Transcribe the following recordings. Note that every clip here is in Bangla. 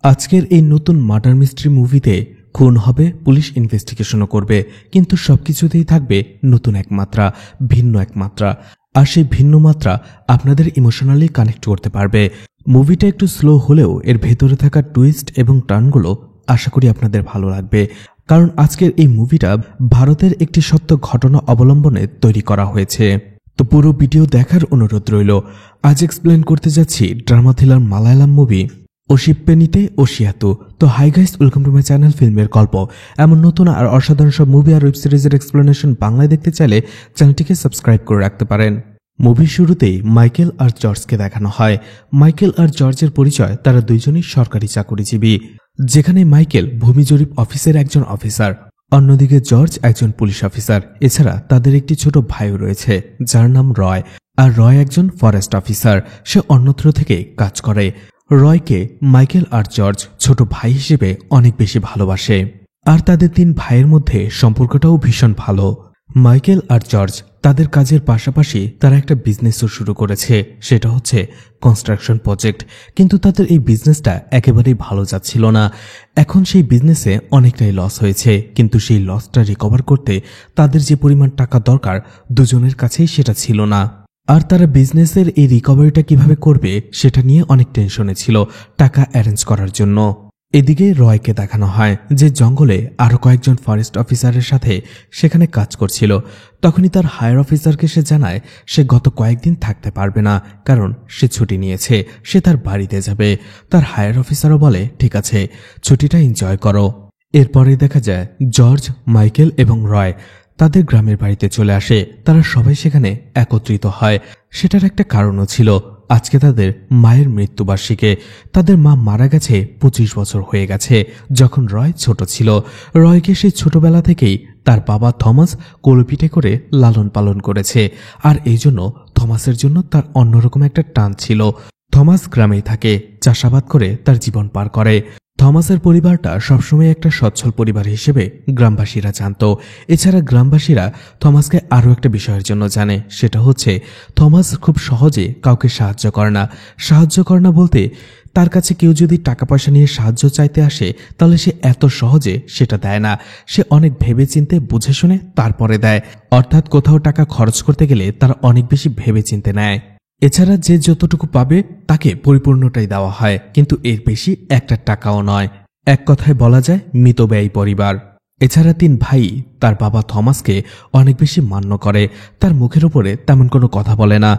আজকের এই নতুন মার্ডার মিস্ট্রি মুভিতে খুন হবে, পুলিশ ইনভেস্টিগেশনও করবে, কিন্তু সবকিছুতেই থাকবে নতুন এক মাত্রা, ভিন্ন এক মাত্রা। আর সেই ভিন্ন মাত্রা আপনাদের ইমোশনালি কানেক্ট করতে পারবে। মুভিটা একটু স্লো হলেও এর ভেতরে থাকা টুইস্ট এবং টার্নগুলো আশা করি আপনাদের ভালো লাগবে, কারণ আজকের এই মুভিটা ভারতের একটি সত্য ঘটনা অবলম্বনে তৈরি করা হয়েছে। তো পুরো ভিডিও দেখার অনুরোধ রইল। আজ এক্সপ্লেন করতে যাচ্ছি ড্রামা থ্রিলার মালায়ালাম মুভি ওশিপ্পেনিতে ওশিয়াতু। তো hi guys, welcome to my channel ফিল্মের গল্প। এমন নতুন আর অসাধারণ সব মুভি আর ওয়েব সিরিজের এক্সপ্লেনেশন বাংলায় দেখতে চাইলে চ্যানেলটিকে সাবস্ক্রাইব করে রাখতে পারেন। মুভির শুরুতেই মাইকেল আর জর্জকে দেখানো হয়। মাইকেল আর জর্জের পরিচয়, তারা দুইজনই সরকারি চাকরিজীবী, যেখানে মাইকেল ভূমি জরিপ অফিসের একজন অফিসার, অন্যদিকে জর্জ একজন পুলিশ অফিসার। এছাড়া তাদের একটি ছোট ভাইও রয়েছে যার নাম রয়, আর রয় একজন ফরেস্ট অফিসার, সে অন্যত্র থেকে কাজ করে। রয়কে মাইকেল আর জর্জ ছোট ভাই হিসেবে অনেক বেশি ভালোবাসে, আর তাদের তিন ভাইয়ের মধ্যে সম্পর্কটাও ভীষণ ভালো। মাইকেল আর জর্জ তাদের কাজের পাশাপাশি তারা একটা বিজনেসও শুরু করেছে, সেটা হচ্ছে কনস্ট্রাকশন প্রজেক্ট। কিন্তু তাদের এই বিজনেসটা একেবারেই ভালো যাচ্ছিল না। এখন সেই বিজনেসে অনেকটাই লস হয়েছে, কিন্তু সেই লসটা রিকভার করতে তাদের যে পরিমাণ টাকা দরকার দুজনের কাছেই সেটা ছিল না। আর তারা বিজনেসের এই রিকভারিটা কিভাবে করবে সেটা নিয়ে অনেক টেনশনে ছিল টাকা অ্যারেঞ্জ করার জন্য। এদিকে রয়কে দেখানো হয় যে জঙ্গলে আরো কয়েকজন ফরেস্ট অফিসারের সাথে সেখানে কাজ করছিল। তখনই তার হায়ার অফিসারকে সে জানায় সে গত কয়েকদিন থাকতে পারবে না, কারণ সে ছুটি নিয়েছে, সে তার বাড়িতে যাবে। তার হায়ার অফিসারও বলে ঠিক আছে, ছুটিটা এনজয় করো। এরপরে দেখা যায় জর্জ, মাইকেল এবং রয় তাদের গ্রামের বাড়িতে চলে আসে। তারা সবাই সেখানে একত্রিত হয়। সেটার একটা কারণও ছিল, আজকে তাদের মায়ের মৃত্যুবার্ষিকী। তাদের মা মারা গেছে 25 বছর হয়ে গেছে যখন রয় ছোট ছিল। রয়কে সেই ছোটবেলা থেকেই তার বাবা থমাস কোলপিঠে করে লালন পালন করেছে, আর এই জন্য থমাসের জন্য তার অন্যরকম একটা টান ছিল। থমাস গ্রামেই থাকে, চাষাবাদ করে তার জীবন পার করে। থমাসের পরিবারটা সবসময় একটা সচ্ছল পরিবার হিসেবে গ্রামবাসীরা জানত। এছাড়া গ্রামবাসীরা থমাসকে আরও একটা বিষয়ের জন্য জানে, সেটা হচ্ছে থমাস খুব সহজে কাউকে সাহায্য করে না। সাহায্য করে না বলতে, তার কাছে কেউ যদি টাকা পয়সা নিয়ে সাহায্য চাইতে আসে তাহলে সে এত সহজে সেটা দেয় না। সে অনেক ভেবেচিন্তে বুঝে শুনে তারপরে দেয়, অর্থাৎ কোথাও টাকা খরচ করতে গেলে তারা অনেক বেশি ভেবেচিন্তে নেয়। এছাড়া যে যতটুকু পাবে তাকে পরিপূর্ণটাই দেওয়া হয়, কিন্তু এর বেশি একটা টাকাও নয়। এক কথায় বলা যায় মিতব্যয়ী পরিবার। এছাড়া তিন ভাই তার বাবা থমাসকে অনেক বেশি মান্য করে, তার মুখের উপরে তেমন কোনো কথা বলে না।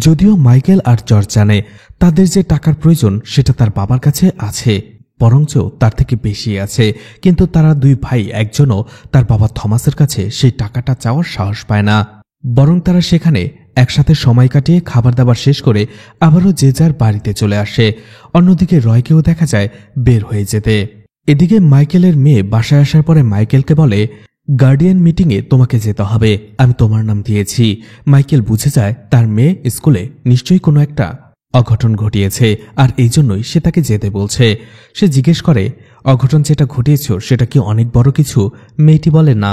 যদিও মাইকেল আর জর্জ জানে তাদের যে টাকার প্রয়োজন সেটা তার বাবার কাছে আছে, বরঞ্চ তার থেকে বেশি আছে, কিন্তু তারা দুই ভাই একজনও তার বাবা থমাসের কাছে সেই টাকাটা চাওয়ার সাহস পায় না। বরং তারা সেখানে একসাথে সময় কাটিয়ে খাবার দাবার শেষ করে আবারও যে যার বাড়িতে চলে আসে। অন্যদিকে রয়কেও দেখা যায় বের হয়ে যেতে। এদিকে মাইকেলের মেয়ে বাসায় আসার পরে মাইকেলকে বলে, গার্ডিয়ান মিটিংয়ে তোমাকে যেতে হবে, আমি তোমার নাম দিয়েছি। মাইকেল বুঝে যায় তার মেয়ে স্কুলে নিশ্চয়ই কোনো একটা অঘটন ঘটিয়েছে, আর এই জন্যই সে তাকে যেতে বলছে। সে জিজ্ঞেস করে, অঘটন যেটা ঘটিয়েছ সেটা কি অনেক বড় কিছু? মেয়েটি বলে না।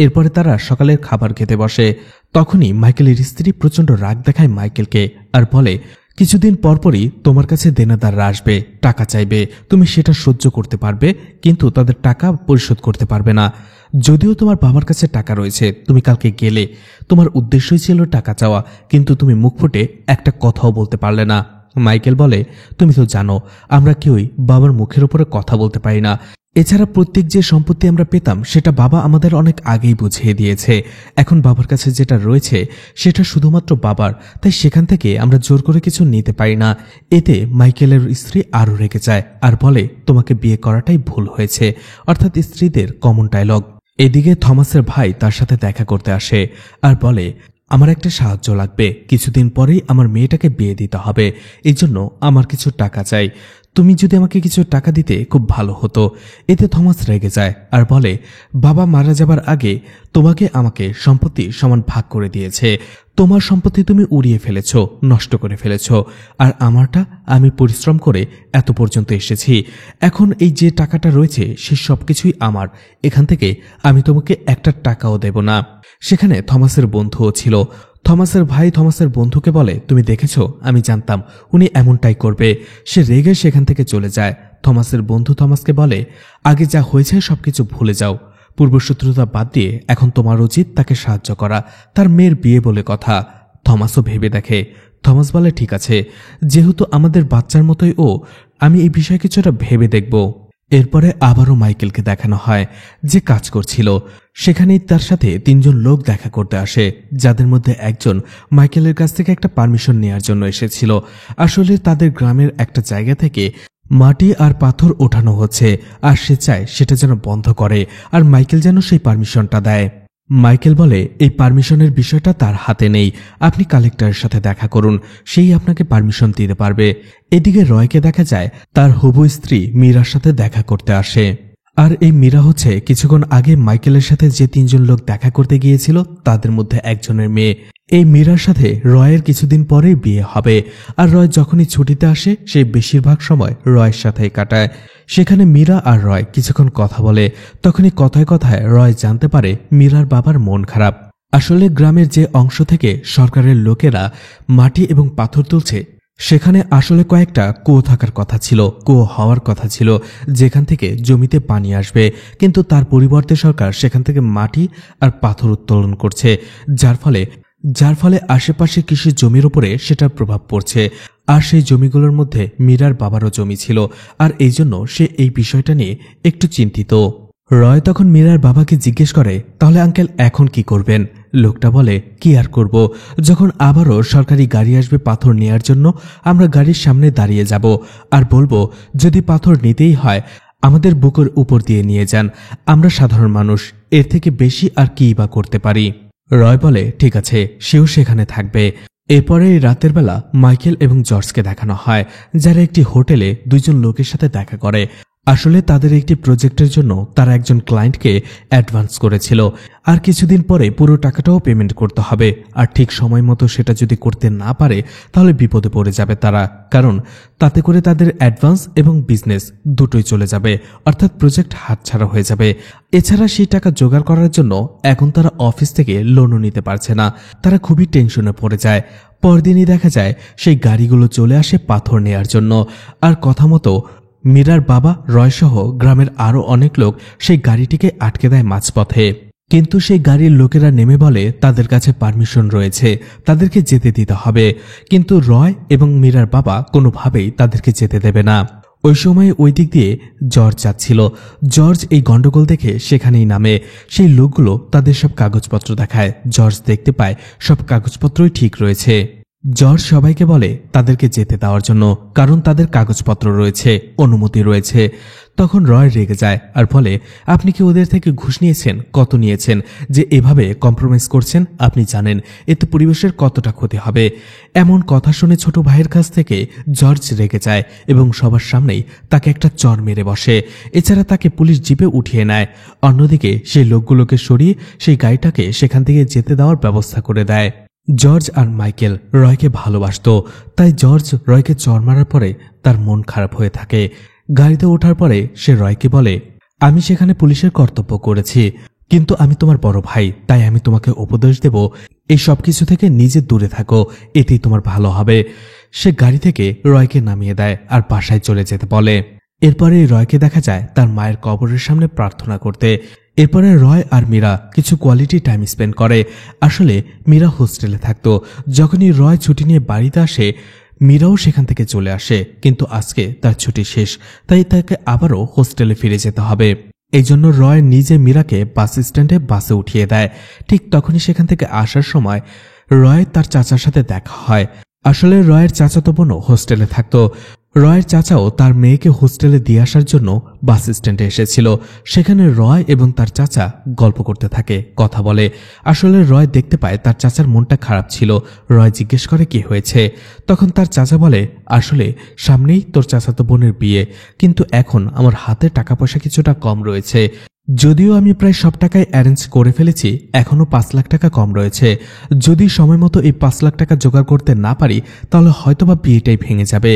এরপরে তারা সকালের খাবার খেতে বসে। তখনই মাইকেলের স্ত্রী প্রচণ্ড রাগ দেখায় মাইকেলকে আর বলে, কিছুদিন পরপরই তোমার কাছে দেনাদাররা আসবে, টাকা চাইবে, তুমি সেটা সহ্য করতে পারবে, কিন্তু তাদের টাকা পরিশোধ করতে পারবে না। যদিও তোমার বাবার কাছে টাকা রয়েছে, তুমি কালকে গেলে, তোমার উদ্দেশ্যই ছিল টাকা চাওয়া, কিন্তু তুমি মুখ ফুটে একটা কথাও বলতে পারলে না। মাইকেল বলে, তুমি তো জানো আমরা কেউই বাবার মুখের উপরে কথা বলতে পারি না। এছাড়া প্রত্যেক যে সম্পত্তি আমরা পেতাম সেটা বাবা আমাদের অনেক আগেই বুঝিয়ে দিয়েছে। এখন বাবার কাছে যেটা রয়েছে সেটা শুধুমাত্র বাবার, তাই সেখান থেকে আমরা জোর করে কিছু নিতে পারি না। এতে মাইকেলের স্ত্রী আরও রেগে যায় আর বলে, তোমাকে বিয়ে করাটাই ভুল হয়েছে, অর্থাৎ স্ত্রীদের কমন ডায়লগ। এদিকে থমাসের ভাই তার সাথে দেখা করতে আসে আর বলে, আমার একটা সাহায্য লাগবে, কিছুদিন পরেই আমার মেয়েটাকে বিয়ে দিতে হবে, এই জন্য আমার কিছু টাকা চাই, তুমি যদি আমাকে কিছু টাকা দিতে খুব ভালো হতো। এতে থমাস রেগে যায় আর বলে, বাবা মারা যাবার আগে তোমাকে আমাকে সম্পত্তি সমান ভাগ করে দিয়েছে, তোমার সম্পত্তি তুমি উড়িয়ে ফেলেছ, নষ্ট করে ফেলেছ, আর আমারটা আমি পরিশ্রম করে এত পর্যন্ত এসেছি। এখন এই যে টাকাটা রয়েছে সে সবকিছুই আমার, এখান থেকে আমি তোমাকে একটা টাকাও দেব না। সেখানে থমাসের বন্ধুও ছিল। থমাসের ভাই থমাসের বন্ধুকে বলে, তুমি দেখেছো, আমি জানতাম উনি এমনটাই করবে। সে রেগে সেখান থেকে চলে যায়। থমাসের বন্ধু থমাসকে বলে, আগে যা হয়েছে সবকিছু ভুলে যাও, পূর্বশত্রুতা বাদ দিয়ে এখন তোমার উচিত তাকে সাহায্য করা, তার মেয়ের বিয়ে বলে কথা। থমাসও ভেবে দেখে। থমাস বলে, ঠিক আছে, যেহেতু আমাদের বাচ্চার মতোই ও, আমি এই বিষয়ে কিছুটা ভেবে দেখব। এরপরে আবারও মাইকেলকে দেখানো হয় যে কাজ করছিল। সেখানেই তার সাথে 3 জন লোক দেখা করতে আসে, যাদের মধ্যে একজন মাইকেলের কাছ থেকে একটা পারমিশন নেয়ার জন্য এসেছিল। আসলে তাদের গ্রামের একটা জায়গা থেকে মাটি আর পাথর ওঠানো হচ্ছে, আর সে চায় সেটা যেন বন্ধ করে, আর মাইকেল যেন সেই পারমিশনটা দেয়। মাইকেল বলে, এই পারমিশনের বিষয়টা তার হাতে নেই, আপনি কালেক্টরের সাথে দেখা করুন, সেই আপনাকে পারমিশন দিতে পারবে। এদিকে রয়কে দেখা যায় তার হবু স্ত্রী মীরার সাথে দেখা করতে আসে। আর এই মীরা হচ্ছে কিছুক্ষণ আগে মাইকেলের সাথে যে 3 জন লোক দেখা করতে গিয়েছিল তাদের মধ্যে একজনের মেয়ে। এই মীরার সাথে রয়ের কিছুদিন পরেই বিয়ে হবে। আর রয় যখনই ছুটিতে আসে সে বেশিরভাগ সময় রয়ের সাথেই কাটায়। সেখানে মীরা আর রয় কিছুক্ষণ কথা বলে। তখনই কথায় কথায় রয় জানতে পারে মীরার বাবার মন খারাপ। আসলে গ্রামের যে অংশ থেকে সরকারের লোকেরা মাটি এবং পাথর তুলছে সেখানে আসলে কয়েকটা কুয়ো থাকার কথা ছিল, কুয়ো হওয়ার কথা ছিল, যেখান থেকে জমিতে পানি আসবে, কিন্তু তার পরিবর্তে সরকার সেখান থেকে মাটি আর পাথর উত্তোলন করছে, যার ফলে আশেপাশে কৃষি জমির উপরে সেটার প্রভাব পড়ছে। আর সেই জমিগুলোর মধ্যে মীরার বাবারও জমি ছিল, আর এই জন্য সে এই বিষয়টা নিয়ে একটু চিন্তিত। রয় তখন মীরার বাবাকে জিজ্ঞেস করে, তাহলে আঙ্কেল এখন কি করবেন? লোকটা বলে, কি আর করব, যখন আবারও সরকারি গাড়ি আসবে পাথর নেয়ার জন্য, আমরা গাড়ির সামনে দাঁড়িয়ে যাব আর বলবো, যদি পাথর নিতেই হয় আমাদের বুকের উপর দিয়ে নিয়ে যান, আমরা সাধারণ মানুষ, এর থেকে বেশি আর কি বা করতে পারি। রয় বলে, ঠিক আছে, সেও সেখানে থাকবে। এরপরে রাতের বেলা মাইকেল এবং জর্জকে দেখানো হয়, যারা একটি হোটেলে 2 জন লোকের সাথে দেখা করে। আসলে তাদের একটি প্রজেক্টের জন্য তারা একজন ক্লায়েন্টকে অ্যাডভান্স করেছিল, আর কিছুদিন পরে পুরো টাকাটাও পেমেন্ট করতে হবে। আর ঠিক সময় মতো সেটা যদি করতে না পারে তাহলে বিপদে পড়ে যাবে তারা, কারণ তাতে করে তাদের অ্যাডভান্স এবং বিজনেস দুটোই চলে যাবে, অর্থাৎ প্রজেক্ট হাতছাড়া হয়ে যাবে। এছাড়া সেই টাকা জোগাড় করার জন্য এখন তারা অফিস থেকে লোনও নিতে পারছে না। তারা খুবই টেনশনে পড়ে যায়। পরদিনই দেখা যায় সেই গাড়িগুলো চলে আসে পাথর নেয়ার জন্য, আর কথা মতো মীরার বাবা রয়সহ গ্রামের আরো অনেক লোক সেই গাড়িটিকে আটকে দেয় মাঝপথে। কিন্তু সেই গাড়ির লোকেরা নেমে বলে তাদের কাছে পারমিশন রয়েছে, তাদেরকে যেতে দিতে হবে। কিন্তু রয় এবং মীরার বাবা কোনোভাবেই তাদেরকে যেতে দেবে না। ওই সময় ওই দিক দিয়ে জর্জ যাচ্ছিল। জর্জ এই গন্ডগোল দেখে সেখানেই নামে। সেই লোকগুলো তাদের সব কাগজপত্র দেখায়। জর্জ দেখতে পায় সব কাগজপত্রই ঠিক রয়েছে। জর্জ সবাইকে বলে তাদেরকে যেতে দেওয়ার জন্য, কারণ তাদের কাগজপত্র রয়েছে, অনুমতি রয়েছে। তখন রয় রেগে যায় আর বলে, আপনি কি ওদের থেকে ঘুষ নিয়েছেন? কত নিয়েছেন যে এভাবে কম্প্রোমাইজ করছেন? আপনি জানেন এতে পরিবেশের কতটা ক্ষতি হবে। এমন কথা শুনে ছোট ভাইয়ের কাছ থেকে জর্জ রেগে যায় এবং সবার সামনেই তাকে একটা চর মেরে বসে। এছাড়া তাকে পুলিশ জিপে উঠিয়ে নেয়। অন্যদিকে সেই লোকগুলোকে সরিয়ে সেই গাড়িটাকে সেখান থেকে যেতে দেওয়ার ব্যবস্থা করে দেয়। জর্জ আর মাইকেল রয়কে ভালোবাসত, তাই জর্জ রয়কে চর মারার পরে তার মন খারাপ হয়ে থাকে। গাড়িতে ওঠার পরে সে রয়কে বলে, আমি সেখানে পুলিশের কর্তব্য করেছি, কিন্তু আমি তোমার বড় ভাই, তাই আমি তোমাকে উপদেশ দেব, এই সব কিছু থেকে নিজে দূরে থাকো, এতেই তোমার ভালো হবে। সে গাড়ি থেকে রয়কে নামিয়ে দেয় আর বাসায় চলে যেতে বলে। এরপরে রয়কে দেখা যায় তার মায়ের কবরের সামনে প্রার্থনা করতে। এরপরে রয় আর মীরা কিছু কোয়ালিটি টাইম স্পেন্ড করে। আসলে মীরা হোস্টেলে থাকতো। যখনই রয় ছুটি নিয়ে বাড়িতে আসে মীরাও সেখান থেকে চলে আসে, কিন্তু আজকে তার ছুটি শেষ, তাই তাকে আবারও হোস্টেলে ফিরে যেতে হবে। এই জন্য রয় নিজে মীরাকে বাস স্ট্যান্ডে বাসে উঠিয়ে দেয়। ঠিক তখনই সেখান থেকে আসার সময় রয় তার চাচার সাথে দেখা হয়। আসলে রয়ের চাচাতো বোনও হোস্টেলে থাকতো। রয়ের চাচাও তার মেয়েকে হোস্টেলে দিয়ে আসার জন্য বাস স্ট্যান্ডে এসেছিল। সেখানে রয় এবং তার চাচা গল্প করতে থাকে, কথা বলে। আসলে রয় দেখতে পায় তার চাচার মনটা খারাপ ছিল। রয় জিজ্ঞেস করে কি হয়েছে। তখন তার চাচা বলে, আসলে সামনেই তোর চাচাতো বোনের বিয়ে, কিন্তু এখন আমার হাতে টাকা পয়সা কিছুটা কম রয়েছে। যদিও আমি প্রায় সব টাকায় অ্যারেঞ্জ করে ফেলেছি, এখনো 5 লাখ টাকা কম রয়েছে। যদি সময় মতো এই 5 লাখ টাকা জোগাড় করতে না পারি তাহলে হয়তোবা বিয়েটাই ভেঙে যাবে।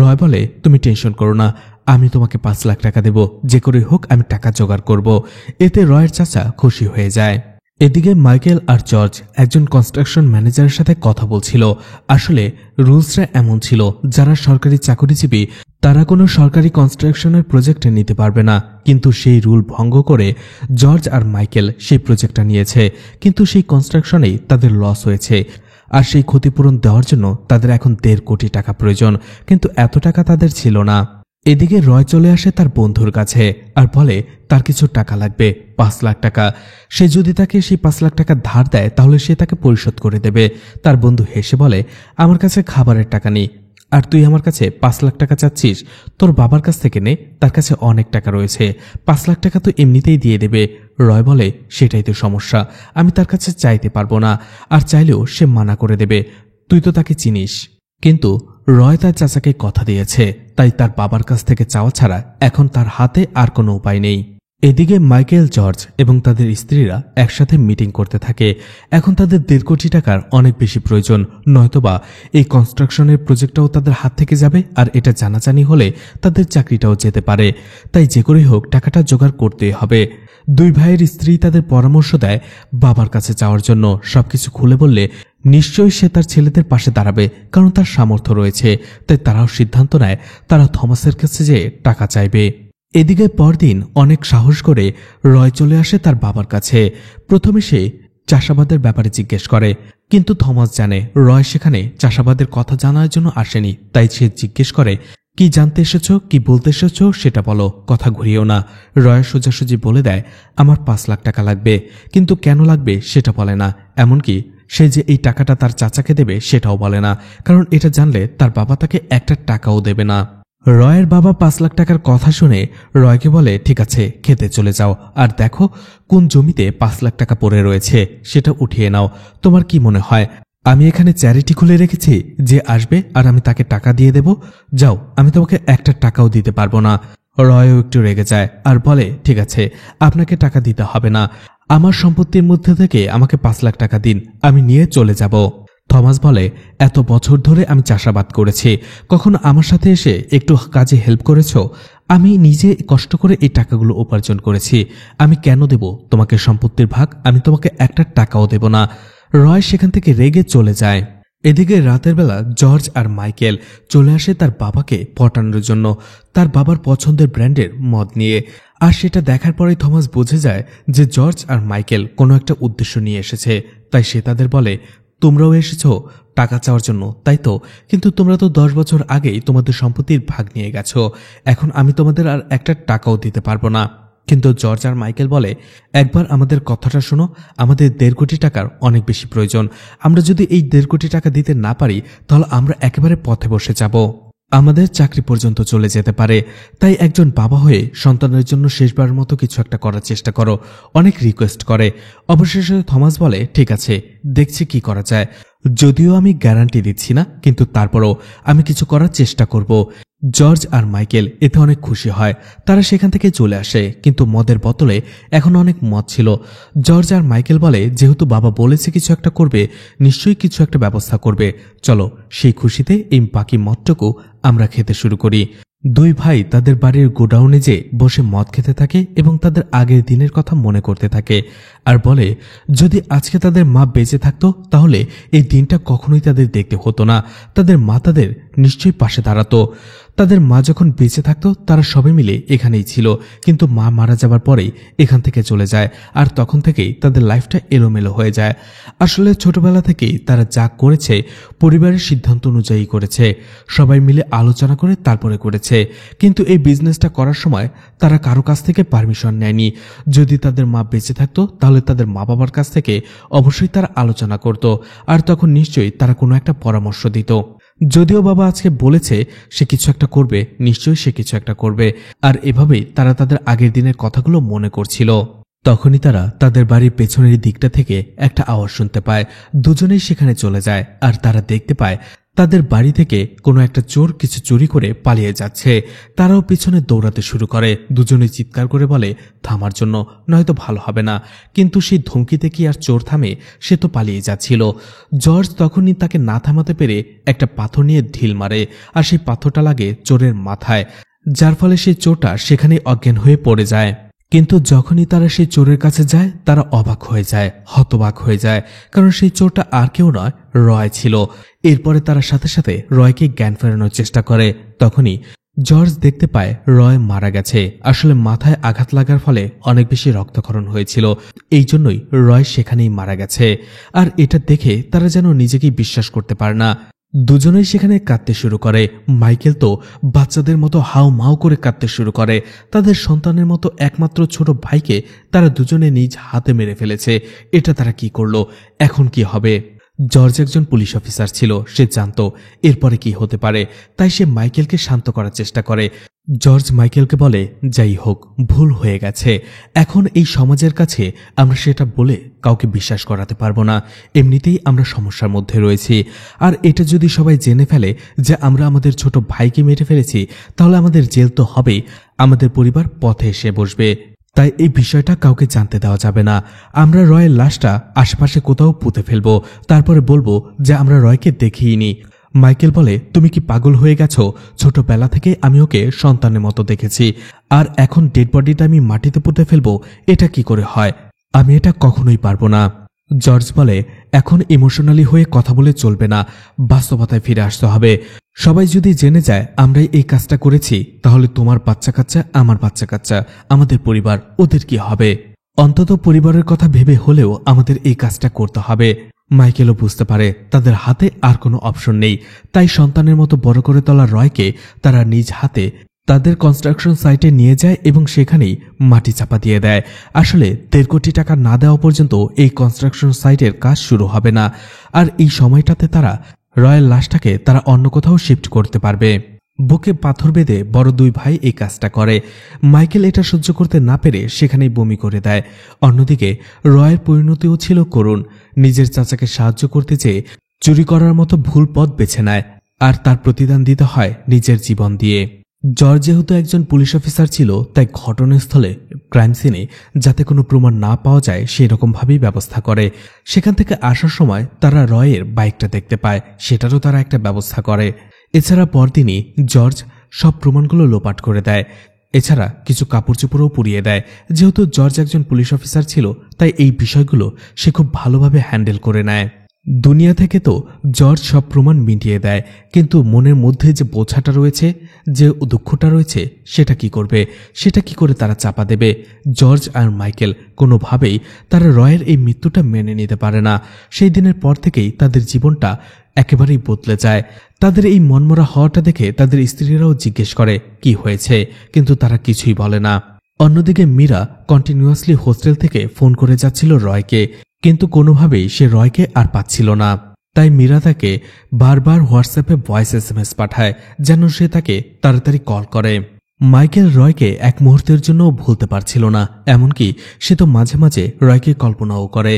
রয় বলে, তুমি টেনশন করো না, আমি তোমাকে 5 লাখ টাকা দেব, যে করে হোক আমি টাকা জোগাড় করব। এতে রয়ের চাচা খুশি হয়ে যায়। এদিকে মাইকেল আর জর্জ একজন কনস্ট্রাকশন ম্যানেজারের সাথে কথা বলছিল। আসলে রুলসটা এমন ছিল, যারা সরকারি চাকরিজীবী তারা কোনো সরকারি কনস্ট্রাকশনের প্রজেক্টে নিতে পারবে না, কিন্তু সেই রুল ভঙ্গ করে জর্জ আর মাইকেল সেই প্রজেক্টটা নিয়েছে। কিন্তু সেই কনস্ট্রাকশনেই তাদের লস হয়েছে, আর সেই ক্ষতিপূরণ দেওয়ার জন্য তাদের এখন 1.5 কোটি টাকা প্রয়োজন, কিন্তু এত টাকা তাদের ছিল না। এদিকে রয় চলে আসে তার বন্ধুর কাছে আর বলে তার কিছু টাকা লাগবে, 5 লাখ টাকা। সে যদি তাকে সেই 5 লাখ টাকা ধার দেয় তাহলে সে তাকে পরিশোধ করে দেবে। তার বন্ধু হেসে বলে, আমার কাছে খাবারের টাকা নেই, আর তুই আমার কাছে 5 লাখ টাকা চাচ্ছিস? তোর বাবার কাছ থেকে নে, তার কাছে অনেক টাকা রয়েছে, 5 লাখ টাকা তো এমনিতেই দিয়ে দেবে। রয় বলে, সেটাই তো সমস্যা, আমি তার কাছে চাইতে পারবো না, আর চাইলেও সে মানা করে দেবে, তুই তো তাকে চিনিস। কিন্তু রয় তার চাচাকে কথা দিয়েছে, তাই তার বাবার কাছ থেকে চাওয়া ছাড়া এখন তার হাতে আর কোনো উপায় নেই। এদিকে মাইকেল, জর্জ এবং তাদের স্ত্রীরা একসাথে মিটিং করতে থাকে। এখন তাদের 1.5 কোটি টাকার অনেক বেশি প্রয়োজন, নয়তোবা এই কনস্ট্রাকশনের প্রজেক্টটাও তাদের হাত থেকে যাবে, আর এটা জানাজানি হলে তাদের চাকরিটাও যেতে পারে। তাই যে করেই হোক টাকাটা জোগাড় করতেই হবে। দুই ভাইয়ের স্ত্রী তাদের পরামর্শ দেয় বাবার কাছে যাওয়ার জন্য। সবকিছু খুলে বললে নিশ্চয়ই সে তার ছেলেদের পাশে দাঁড়াবে, কারণ তার সামর্থ্য রয়েছে। তাই তারাও সিদ্ধান্ত নেয় তারা থমাসের কাছে যেয়ে টাকা চাইবে। এদিকে পরদিন অনেক সাহস করে রয় চলে আসে তার বাবার কাছে। প্রথমে সে চাষাবাদের ব্যাপারে জিজ্ঞেস করে, কিন্তু থমাস জানে রয় সেখানে চাষাবাদের কথা জানার জন্য আসেনি। তাই সে জিজ্ঞেস করে, কি জানতে এসেছ, কি বলতে এসেছ সেটা বলো, কথা ঘুরিয়েও না। রয় সোজাসুজি বলে দেয়, আমার 5 লাখ টাকা লাগবে, কিন্তু কেন লাগবে সেটা বলে না। এমনকি সে যে এই টাকাটা তার চাচাকে দেবে সেটাও বলে না, কারণ এটা জানলে তার বাবা তাকে একটা টাকাও দেবে না। রয়ের বাবা 5 লাখ টাকার কথা শুনে রয়কে বলে, ঠিক আছে, খেতে চলে যাও, আর দেখো কোন জমিতে 5 লাখ টাকা পড়ে রয়েছে সেটা উঠিয়ে নাও। তোমার কি মনে হয় আমি এখানে চ্যারিটি খুলে রেখেছি, যে আসবে আর আমি তাকে টাকা দিয়ে দেব? যাও, আমি তোমাকে একটা টাকাও দিতে পারবো না। রয়ও একটু রেগে যায় আর বলে, ঠিক আছে, আপনাকে টাকা দিতে হবে না, আমার সম্পত্তির মধ্যে থেকে আমাকে 5 লাখ টাকা দিন, আমি নিয়ে চলে যাব। থমাস বলে, এত বছর ধরে আমি চাষাবাদ করেছি, কখনো আমার সাথে এসে একটু কাজে হেল্প করেছো? আমি নিজে কষ্ট করে এই টাকাগুলো উপার্জন করেছি, আমি কেন দেব তোমাকে সম্পত্তির ভাগ? আমি তোমাকে একটা টাকাও দেব না। রয় সেখান থেকে রেগে চলে যায়। এদিকে রাতের বেলা জর্জ আর মাইকেল চলে আসে তার বাবাকে পটানোর জন্য তার বাবার পছন্দের ব্র্যান্ডের মদ নিয়ে। আর সেটা দেখার পরেই থমাস বুঝে যায় যে জর্জ আর মাইকেল কোনো একটা উদ্দেশ্য নিয়ে এসেছে। তাই সে তাদের বলে, তোমরাও এসেছো টাকা চাওয়ার জন্য, তাই তো? কিন্তু তোমরা তো 10 বছর আগেই তোমাদের সম্পত্তির ভাগ নিয়ে গেছো, এখন আমি তোমাদের আর একটা টাকাও দিতে পারবো না। কিন্তু জর্জ আর মাইকেল বলে, একবার আমাদের কথাটা শোনো, আমাদের 1.5 কোটি টাকার অনেক বেশি প্রয়োজন। আমরা যদি এই 1.5 কোটি টাকা দিতে না পারি তাহলে আমরা একেবারে পথে বসে যাব, আমাদের চাকরি পর্যন্ত চলে যেতে পারে। তাই একজন বাবা হয়ে সন্তানের জন্য শেষবারের মতো কিছু একটা করার চেষ্টা করো। অনেক রিকোয়েস্ট করে। অবশেষে থমাস বলে, ঠিক আছে, দেখছি কি করা যায়। যদিও আমি গ্যারান্টি দিচ্ছি না, কিন্তু তারপরও আমি কিছু করার চেষ্টা করব। জর্জ আর মাইকেল এতে অনেক খুশি হয়। তারা সেখান থেকে চলে আসে, কিন্তু মদের বোতলে এখন অনেক মদ ছিল। জর্জ আর মাইকেল বলে, যেহেতু বাবা বলেছে কিছু একটা করবে, নিশ্চয়ই কিছু একটা ব্যবস্থা করবে, চলো সেই খুশিতে এই বাকি মদটুকু আমরা খেতে শুরু করি। দুই ভাই তাদের বাড়ির গোডাউনে যে বসে মদ খেতে থাকে এবং তাদের আগের দিনের কথা মনে করতে থাকে আর বলে, যদি আজকে তাদের মা বেঁচে থাকতো তাহলে এই দিনটা কখনোই তাদের দেখতে হতো না। তাদের মা তাদের নিশ্চয়ই পাশে দাঁড়াতো। তাদের মা যখন বেঁচে থাকতো তারা সবাই মিলে এখানেই ছিল, কিন্তু মা মারা যাবার পরেই এখান থেকে চলে যায়, আর তখন থেকেই তাদের লাইফটা এলোমেলো হয়ে যায়। আসলে ছোটবেলা থেকেই তারা যা করেছে পরিবারের সিদ্ধান্ত অনুযায়ী করেছে, সবাই মিলে আলোচনা করে তারপরে করেছে। কিন্তু এই বিজনেসটা করার সময় তারা কারো কাছ থেকে পারমিশন নেয়নি। যদি তাদের মা বেঁচে থাকতো তাহলে তাদের মা বাবার কাছ থেকে অবশ্যই তারা আলোচনা করত, আর তখন নিশ্চয়ই তারা কোনো একটা পরামর্শ দিত। যদিও বাবা আজকে বলেছে সে কিছু একটা করবে, নিশ্চয়ই সে কিছু একটা করবে। আর এভাবেই তারা তাদের আগের দিনের কথাগুলো মনে করছিল। তখনই তারা তাদের বাড়ির পেছনের দিকটা থেকে একটা আওয়াজ শুনতে পায়। দুজনেই সেখানে চলে যায়, আর তারা দেখতে পায় তাদের বাড়ি থেকে কোনো একটা চোর কিছু চুরি করে পালিয়ে যাচ্ছে। তারাও পিছনে দৌড়াতে শুরু করে। দুজনে চিৎকার করে বলে, থামার জন্য, নয়তো ভালো হবে না। কিন্তু সেই ধমকিতে কি আর চোর থামে? সে তো পালিয়ে যাচ্ছিল। জর্জ তখনই তাকে না থামাতে পেরে একটা পাথর নিয়ে ঢিল মারে, আর সেই পাথরটা লাগে চোরের মাথায়, যার ফলে সেই চোরটা সেখানে অজ্ঞান হয়ে পড়ে যায়। কিন্তু যখনই তারা সেই চোরের কাছে যায় তারা অবাক হয়ে যায়, হতবাক হয়ে যায়, কারণ সেই চোরটা আর কেউ নয়, রয় ছিল। এরপরে তারা সাথে সাথে রয়কে জ্ঞান ফেরানোর চেষ্টা করে। তখনই জর্জ দেখতে পায় রয় মারা গেছে। আসলে মাথায় আঘাত লাগার ফলে অনেক বেশি রক্তক্ষরণ হয়েছিল, এই জন্যই রয় সেখানেই মারা গেছে। আর এটা দেখে তারা যেন নিজেকেই বিশ্বাস করতে পারে না। দুজনেই সেখানে কাঁদতে শুরু করে। মাইকেল তো বাচ্চাদের মতো হাউ মাউ করে কাঁদতে শুরু করে। তাদের সন্তানের মতো একমাত্র ছোট ভাইকে তারা দুজনে নিজ হাতে মেরে ফেলেছে। এটা তারা কি করলো? এখন কি হবে? জর্জ একজন পুলিশ অফিসার ছিল, সে জানত এরপরে কি হতে পারে। তাই সে মাইকেলকে শান্ত করার চেষ্টা করে। জর্জ মাইকেলকে বলে, যাই হোক, ভুল হয়ে গেছে। এখন এই সমাজের কাছে আমরা সেটা বলে কাউকে বিশ্বাস করাতে পারবো না। এমনিতেই আমরা সমস্যার মধ্যে রয়েছি। আর এটা যদি সবাই জেনে ফেলে যে আমরা আমাদের ছোট ভাইকে মেরে ফেলেছি, তাহলে আমাদের জেল তো হবেই, আমাদের পরিবার পথে এসে বসবে। তাই এই বিষয়টা কাউকে জানতে দেওয়া যাবে না। আমরা রয়ের লাশটা আশেপাশে কোথাও পুঁতে ফেলবো, তারপরে বলবো যে আমরা রয়কে দেখিইনি। মাইকেল বলে, তুমি কি পাগল হয়ে গেছো? ছোটবেলা থেকে আমি ওকে সন্তানের মতো দেখেছি, আর এখন ডেড বডিটা আমি মাটিতে পুঁতে ফেলবো? এটা কি করে হয়? আমি এটা কখনোই পারবো না। জর্জ বলে, এখন ইমোশনালি হয়ে কথা বলে চলবে না, বাস্তবতায় ফিরে আসতে হবে। সবাই যদি জেনে যায় আমরাই এই কাজটা করেছি, তাহলে তোমার বাচ্চা কাচ্চা, আমার বাচ্চা কাচ্চা, আমাদের পরিবার, ওদের কি হবে? অন্তত পরিবারের কথা ভেবে হলেও আমাদের এই কাজটা করতে হবে। মাইকেলও বুঝতে পারে তাদের হাতে আর কোনো অপশন নেই। তাই সন্তানের মতো বড় করে তোলা রয়কে তারা নিজ হাতে তাদের কনস্ট্রাকশন সাইটে নিয়ে যায় এবং সেখানেই মাটি চাপা দিয়ে দেয়। আসলে 1.5 কোটি টাকা না দেওয়া পর্যন্ত এই কনস্ট্রাকশন সাইটের কাজ শুরু হবে না। আর এই সময়টাতে তারা রয়ের লাশটাকে তারা অন্য কোথাও শিফট করতে পারবে। বুকে পাথর বেঁধে বড় দুই ভাই এই কাজটা করে। মাইকেল এটা সহ্য করতে না পেরে সেখানেই বমি করে দেয়। অন্যদিকে রয়ের পরিণতিও ছিল করুণ। নিজের চাচাকে সাহায্য করতে চেয়ে চুরি করার মতো ভুল পথ বেছে নেয়, আর তার প্রতিদান দিতে হয় নিজের জীবন দিয়ে। জর্জ যেহেতু একজন পুলিশ অফিসার ছিল, তাই ঘটনাস্থলে ক্রাইম সিনে যাতে কোনো প্রমাণ না পাওয়া যায় সেই রকম ভাবেই ব্যবস্থা করে। সেখান থেকে আসার সময় তারা রয়ের বাইকটা দেখতে পায়, সেটারও তারা একটা ব্যবস্থা করে। এছাড়া পরদিনই জর্জ সব প্রমাণগুলো লোপাট করে দেয়। এছাড়া কিছু কাপড় চোপড়ও পুড়িয়ে দেয়। যেহেতু জর্জ একজন পুলিশ অফিসার ছিল, তাই এই বিষয়গুলো সে খুব ভালোভাবে হ্যান্ডেল করে নেয়। দুনিয়া থেকে তো জর্জ সব প্রমাণ মিটিয়ে দেয়, কিন্তু মনের মধ্যে যে বোঝাটা রয়েছে, যে দুঃখটা রয়েছে, সেটা কি করবে? সেটা কি করে তারা চাপা দেবে? জর্জ আর মাইকেল কোনোভাবেই তারা রয়ের এই মৃত্যুটা মেনে নিতে পারে না। সেই দিনের পর থেকেই তাদের জীবনটা একেবারেই বদলে যায়। তাদের এই মনমরা হওয়াটা দেখে তাদের স্ত্রীরাও জিজ্ঞেস করে কি হয়েছে, কিন্তু তারা কিছুই বলে না। অন্যদিকে মীরা কন্টিনিউয়াসলি হোস্টেল থেকে ফোন করে যাচ্ছিল রয়কে, কিন্তু কোনোভাবেই সে রয়কে আর পাচ্ছিল না। তাই মীরা তাকে বারবার হোয়াটসঅ্যাপে ভয়েস SMS পাঠায় যেন সে তাকে তাড়াতাড়ি কল করে। মাইকেল রয়কে এক মুহূর্তের জন্য ভুলতে পারছিল না, এমনকি সে তো মাঝে মাঝে রয়কে কল্পনাও করে।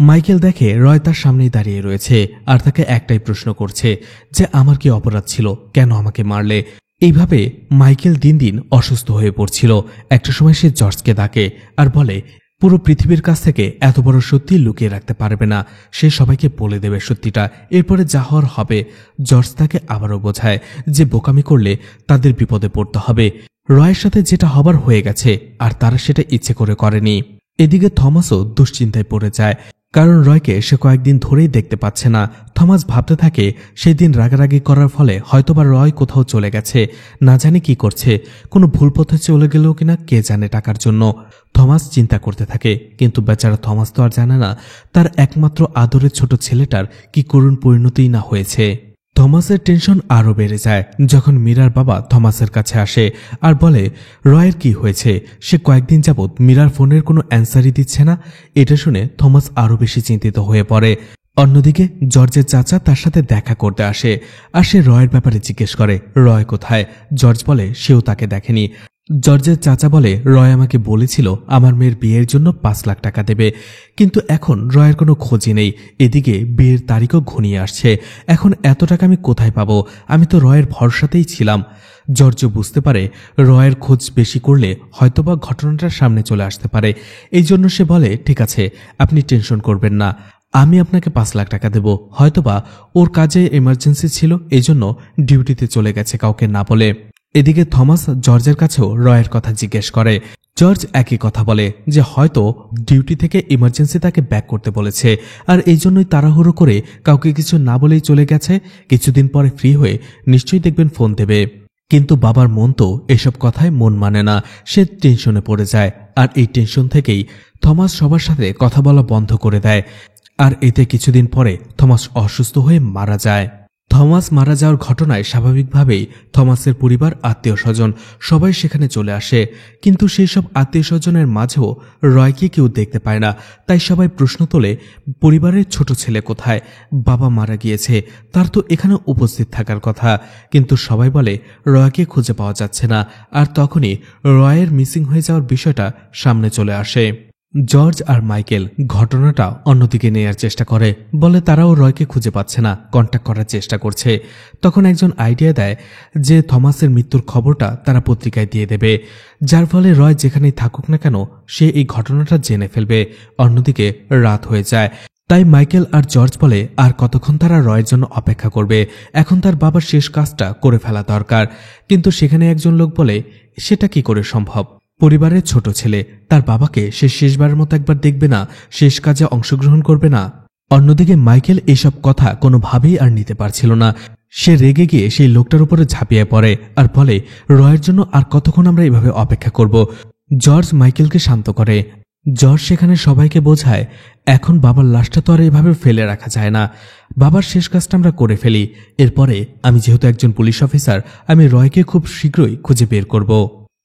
মাইকেল দেখে রয় তার সামনেই দাঁড়িয়ে রয়েছে আর তাকে একটাই প্রশ্ন করছে যে আমার কি অপরাধ ছিল, কেন আমাকে মারলে? এইভাবে মাইকেল দিন দিন অসুস্থ হয়ে পড়ছিল। একটা সময় সে জর্জকে ডাকে আর বলে পুরো পৃথিবীর কাছ থেকে এত বড় সত্যি লুকিয়ে রাখতে পারবে না, সে সবাইকে বলে দেবে সত্যিটা, এরপরে যা হওয়ার হবে। জর্জ তাকে আবারও বোঝায় যে বোকামি করলে তাদের বিপদে পড়তে হবে। রয়ের সাথে যেটা হবার হয়ে গেছে, আর তারা সেটা ইচ্ছে করে করেনি। এদিকে থমাসও দুশ্চিন্তায় পড়ে যায়, কারণ রয়কে সে কয়েকদিন ধরেই দেখতে পাচ্ছে না। থমাস ভাবতে থাকে সেই দিন রাগারাগি করার ফলে হয়তোবা রয় কোথাও চলে গেছে, না জানি কি করছে, কোনো ভুল পথে চলে গেলেও কিনা কে জানে টাকার জন্য। থমাস চিন্তা করতে থাকে, কিন্তু বেচারা থমাস তো আর জানে না তার একমাত্র আদরের ছোট ছেলেটার কি করুণ পরিণতিই না হয়েছে। থমাসের টেনশন আরও বেড়ে যায় যখন মীরার বাবা থমাসের কাছে আসে আর বলে রয়ের কি হয়েছে। সে কয়েকদিন যাবৎ মীরার ফোনের কোনো অ্যান্সারই দিচ্ছে না। এটা শুনে থমাস আরও বেশি চিন্তিত হয়ে পড়ে। অন্যদিকে জর্জের চাচা তার সাথে দেখা করতে আসে আর সে রয়ের ব্যাপারে জিজ্ঞেস করে রয় কোথায়। জর্জ বলে সেও তাকে দেখেনি। জর্জের চাচা বলে রয় আমাকে বলেছিল আমার মেয়ের বিয়ের জন্য 5 লাখ টাকা দেবে, কিন্তু এখন রয়ের কোনো খোঁজই নেই। এদিকে বিয়ের তারিখও ঘনিয়ে আসছে, এখন এত টাকা আমি কোথায় পাবো? আমি তো রয়ের ভরসাতেই ছিলাম। জর্জ বুঝতে পারে রয়ের খোঁজ বেশি করলে হয়তোবা ঘটনাটার সামনে চলে আসতে পারে। এই জন্য সে বলে ঠিক আছে, আপনি টেনশন করবেন না, আমি আপনাকে 5 লাখ টাকা দেব। হয়তোবা ওর কাজে এমার্জেন্সি ছিল, এজন্য ডিউটিতে চলে গেছে কাউকে না বলে। এদিকে থমাস জর্জের কাছেও রয়ের কথা জিজ্ঞেস করে। জর্জ একই কথা বলে যে হয়তো ডিউটি থেকে ইমার্জেন্সি তাকে ব্যাক করতে বলেছে, আর এই জন্যই তাড়াহুড়ো করে কাউকে কিছু না বলেই চলে গেছে। কিছুদিন পরে ফ্রি হয়ে নিশ্চয়ই দেখবেন ফোন দেবে। কিন্তু বাবার মন তো এসব কথায় মন মানে না। সে টেনশনে পড়ে যায়, আর এই টেনশন থেকেই থমাস সবার সাথে কথা বলা বন্ধ করে দেয়। আর এতে কিছুদিন পরে থমাস অসুস্থ হয়ে মারা যায়। থমাস মারা যাওয়ার ঘটনায় স্বাভাবিকভাবেই থমাসের পরিবার, আত্মীয় স্বজন সবাই সেখানে চলে আসে। কিন্তু সেই সব আত্মীয় স্বজনের মাঝেও রয়কে কেউ দেখতে পায় না। তাই সবাই প্রশ্ন তোলে, পরিবারের ছোট ছেলে কোথায়? বাবা মারা গিয়েছে, তার তো এখানে উপস্থিত থাকার কথা। কিন্তু সবাই বলে রয়কে খুঁজে পাওয়া যাচ্ছে না। আর তখনই রয়ের মিসিং হয়ে যাওয়ার বিষয়টা সামনে চলে আসে। জর্জ আর মাইকেল ঘটনাটা অন্যদিকে নেয়ার চেষ্টা করে, বলে তারাও রয়কে খুঁজে পাচ্ছে না, কন্ট্যাক্ট করার চেষ্টা করছে। তখন একজন আইডিয়া দেয় যে থমাসের মৃত্যুর খবরটা তারা পত্রিকায় দিয়ে দেবে, যার ফলে রয় যেখানেই থাকুক না কেন সে এই ঘটনাটা জেনে ফেলবে। অন্যদিকে রাত হয়ে যায়। তাই মাইকেল আর জর্জ বলে আর কতক্ষণ তারা রয়ের জন্য অপেক্ষা করবে, এখন তার বাবার শেষ কাজটা করে ফেলা দরকার। কিন্তু সেখানে একজন লোক বলে, সেটা কি করে সম্ভব? পরিবারের ছোট ছেলে, তার বাবাকে সে শেষবারের মতো একবার দেখবে না, শেষ কাজে অংশগ্রহণ করবে না? অন্যদিকে মাইকেল এসব কথা কোনোভাবেই আর নিতে পারছিল না। সে রেগে গিয়ে সেই লোকটার উপরে ঝাঁপিয়ে পড়ে আর বলে, রয়ের জন্য আর কতক্ষণ আমরা এভাবে অপেক্ষা করব? জর্জ মাইকেলকে শান্ত করে। জর্জ সেখানে সবাইকে বোঝায়, এখন বাবার লাশটা তো আর এভাবে ফেলে রাখা যায় না, বাবার শেষ কাজটা আমরা করে ফেলি। এরপরে আমি যেহেতু একজন পুলিশ অফিসার, আমি রয়কে খুব শীঘ্রই খুঁজে বের করব।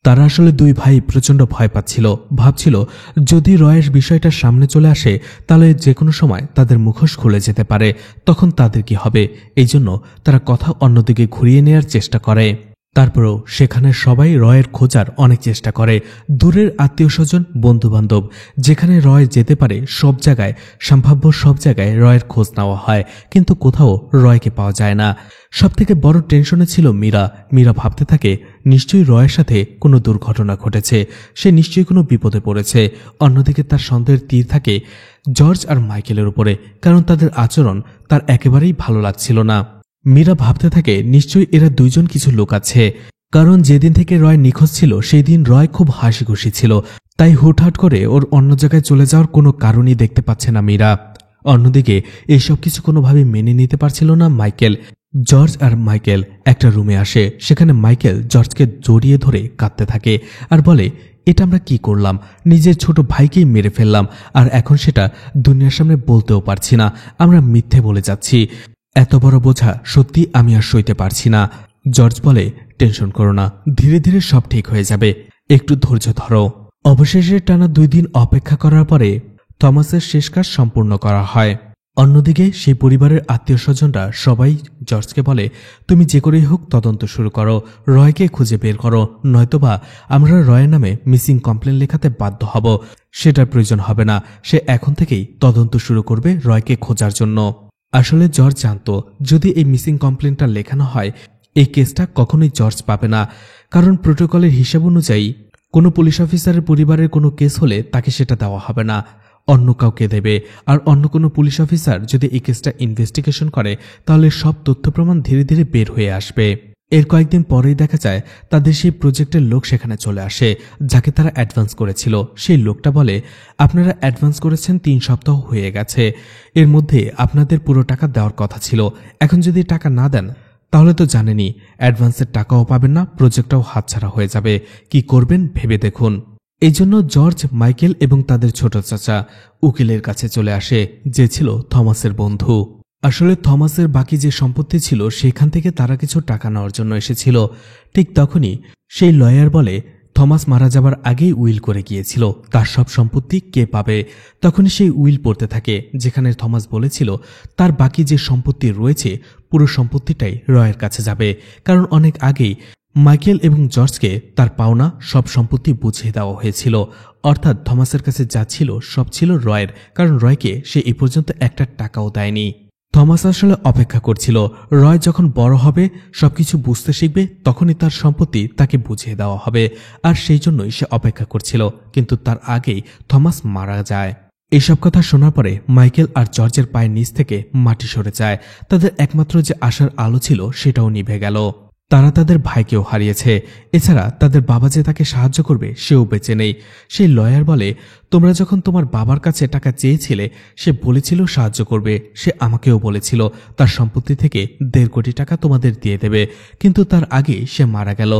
তারা আসলে দুই ভাই প্রচণ্ড ভয় পাচ্ছিল, ভাবছিল যদি রয়ের বিষয়টা সামনে চলে আসে তাহলে যে কোনো সময় তাদের মুখোশ খুলে যেতে পারে, তখন তাদের কি হবে? এই জন্য তারা কথা অন্যদিকে ঘুরিয়ে নেয়ার চেষ্টা করে। তারপরেও সেখানে সবাই রয়ের খোঁজার অনেক চেষ্টা করে। দূরের আত্মীয় স্বজন, বন্ধু বান্ধব, যেখানে রয় যেতে পারে সব জায়গায়, সম্ভাব্য সব জায়গায় রয়ের খোঁজ নেওয়া হয়, কিন্তু কোথাও রয়কে পাওয়া যায় না। সবথেকে বড় টেনশনে ছিল মীরা। মীরা ভাবতে থাকে নিশ্চয়ই রয়ের সাথে কোনো দুর্ঘটনা ঘটেছে, সে নিশ্চয়ই কোনো বিপদে পড়েছে। অন্যদিকে তার সন্দেহের তীর থাকে জর্জ আর মাইকেলের উপরে, কারণ তাদের আচরণ তার একেবারেই ভালো লাগছিল না। মীরা ভাবতে থাকে নিশ্চয়ই এরা দুইজন কিছু লুকাচ্ছে, কারণ যেদিন থেকে রয় নিখোঁজ ছিল সেই দিন রয় খুব হাসি খুশি ছিল। তাই হুটহাট করে ওর অন্য জায়গায় চলে যাওয়ার কোনো কারণই দেখতে পাচ্ছে না মীরা। অন্যদিকে এইসব কিছু কোনোভাবে মেনে নিতে পারছিল না মাইকেল। জর্জ আর মাইকেল একটা রুমে আসে। সেখানে মাইকেল জর্জকে জড়িয়ে ধরে কাঁদতে থাকে আর বলে, এটা আমরা কি করলাম? নিজের ছোট ভাইকেই মেরে ফেললাম, আর এখন সেটা দুনিয়ার সামনে বলতেও পারছি না। আমরা মিথ্যে বলে যাচ্ছি। এত বড় বোঝা সত্যি আমি আর সইতে পারছি না। জর্জ বলে, টেনশন করো না, ধীরে ধীরে সব ঠিক হয়ে যাবে, একটু ধৈর্য ধরো। অবশেষে টানা 2 দিন অপেক্ষা করার পরে থমাসের শেষ কাজ সম্পূর্ণ করা হয়। অন্যদিকে সেই পরিবারের আত্মীয় স্বজনরা সবাই জর্জকে বলে, তুমি যে করেই হোক তদন্ত শুরু করো, রয়কে খুঁজে বের করো, নয়তোবা আমরা রয়ের নামে মিসিং কমপ্লেন লেখাতে বাধ্য হব। সেটার প্রয়োজন হবে না, সে এখন থেকেই তদন্ত শুরু করবে রয়কে খোঁজার জন্য। আসলে জর্জ জানত যদি এই মিসিং কমপ্লেনটা লেখানো হয় এই কেসটা কখনোই জর্জ পাবে না, কারণ প্রোটোকলের হিসাব অনুযায়ী কোনো পুলিশ অফিসারের পরিবারের কোনো কেস হলে তাকে সেটা দেওয়া হবে না, অন্য কাউকে দেবে। আর অন্য কোনো পুলিশ অফিসার যদি এই কেসটা ইনভেস্টিগেশন করে তাহলে সব তথ্য প্রমাণ ধীরে ধীরে বের হয়ে আসবে। এর কয়েকদিন পরেই দেখা যায় তাদের সেই প্রজেক্টের লোক সেখানে চলে আসে, যাকে তারা অ্যাডভান্স করেছিল। সেই লোকটা বলে, আপনারা অ্যাডভান্স করেছেন 3 সপ্তাহ হয়ে গেছে, এর মধ্যে আপনাদের পুরো টাকা দেওয়ার কথা ছিল। এখন যদি টাকা না দেন তাহলে তো জানেনই অ্যাডভান্সের টাকাও পাবেন না, প্রজেক্টটাও হাতছাড়া হয়ে যাবে। কি করবেন ভেবে দেখুন। এই জন্য জর্জ, মাইকেল এবং তাদের ছোট চাচা উকিলের কাছে চলে আসে, যে ছিল থমাসের বন্ধু। আসলে থমাসের বাকি যে সম্পত্তি ছিল সেখান থেকে তারা কিছু টাকা নেওয়ার জন্য এসেছিল। ঠিক তখনই সেই লয়ার বলে, থমাস মারা যাবার আগেই উইল করে গিয়েছিল, তার সব সম্পত্তি কে পাবে? তখনই সেই উইল পড়তে থাকে, যেখানে থমাস বলেছিল তার বাকি যে সম্পত্তি রয়েছে পুরো সম্পত্তিটাই রয়ের কাছে যাবে, কারণ অনেক আগেই মাইকেল এবং জর্জকে তার পাওনা সব সম্পত্তি বুঝিয়ে দেওয়া হয়েছিল। অর্থাৎ থমাসের কাছে যা ছিল সব ছিল রয়ের, কারণ রয়কে সে এই পর্যন্ত একটা টাকাও দেয়নি। থমাস আসলে অপেক্ষা করছিল রয় যখন বড় হবে, সবকিছু বুঝতে শিখবে, তখনই তার সম্পত্তি তাকে বুঝিয়ে দেওয়া হবে। আর সেই জন্যই সে অপেক্ষা করছিল, কিন্তু তার আগেই থমাস মারা যায়। এইসব কথা শোনার পরে মাইকেল আর জর্জের পায়ের নিচ থেকে মাটি সরে যায়। তাদের একমাত্র যে আশার আলো ছিল সেটাও নিভে গেল। তারা তাদের ভাইকেও হারিয়েছে। এছাড়া তাদের বাবা যে তাকে সাহায্য করবে সেও বেঁচে নেই। সেই লয়ার বলে, তোমরা যখন তোমার বাবার কাছে টাকা চেয়েছিলে সে বলেছিল সাহায্য করবে, সে আমাকেও বলেছিল তার সম্পত্তি থেকে 1.5 কোটি টাকা তোমাদের দিয়ে দেবে, কিন্তু তার আগে সে মারা গেল।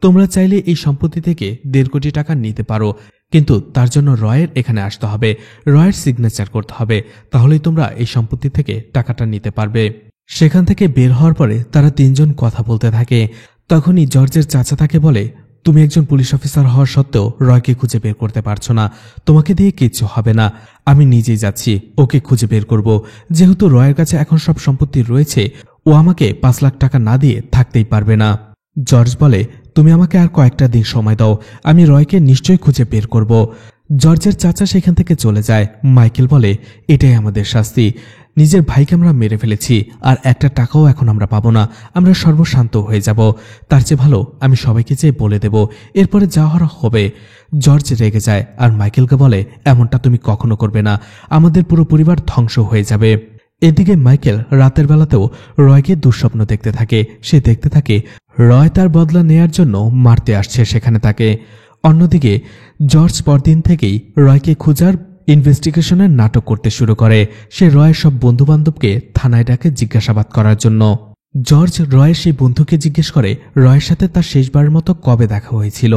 তোমরা চাইলে এই সম্পত্তি থেকে 1.5 কোটি টাকা নিতে পারো, কিন্তু তার জন্য রয়ের এখানে আসতে হবে, রয়ের সিগনেচার করতে হবে, তাহলেই তোমরা এই সম্পত্তি থেকে টাকাটা নিতে পারবে। সেখান থেকে বের হওয়ার পরে তারা 3 জন কথা বলতে থাকে। তখনই জর্জের চাচা তাকে বলে, তুমি একজন পুলিশ অফিসার হওয়া সত্ত্বেও রয়কে খুঁজে বের করতে পারছো না, তোমাকে দিয়ে কিচ্ছু হবে না, আমি নিজেই যাচ্ছি, ওকে খুঁজে বের করব। যেহেতু রয়ের কাছে এখন সব সম্পত্তি রয়েছে, ও আমাকে 5 লাখ টাকা না দিয়ে থাকতেই পারবে না। জর্জ বলে, তুমি আমাকে আর কয়েকটা দিন সময় দাও, আমি রয়কে নিশ্চয়ই খুঁজে বের করব। জর্জের চাচা সেখান থেকে চলে যায়। মাইকেল বলে, এটাই আমাদের শাস্তি, নিজের ভাইকে আমরা মেরে ফেলেছি, আর একটা টাকাও এখন আমরা পাবো না, আমরা সর্বশান্ত হয়ে যাব। তার চেয়ে ভালো আমি সবাইকে যেয়ে বলে দেব, এরপরে যা হওয়ার হবে। জর্জ রেগে যায় আর মাইকেলকে বলে, এমনটা তুমি কখনো করবে না, আমাদের পুরো পরিবার ধ্বংস হয়ে যাবে। এদিকে মাইকেল রাতের বেলাতেও রয়কে দুঃস্বপ্ন দেখতে থাকে। সে দেখতে থাকে রয় তার বদলা নেয়ার জন্য মারতে আসছে সেখানে তাকে। অন্যদিকে জর্জ পরদিন থেকেই রয়কে খোঁজার ইনভেস্টিগেশনের নাটক করতে শুরু করে। সে রয়ের সব বন্ধুবান্ধবকে থানায় ডাকে জিজ্ঞাসাবাদ করার জন্য। জর্জ রয়ের সেই বন্ধুকে জিজ্ঞেস করে রয়ের সাথে তার শেষবারের মতো কবে দেখা হয়েছিল।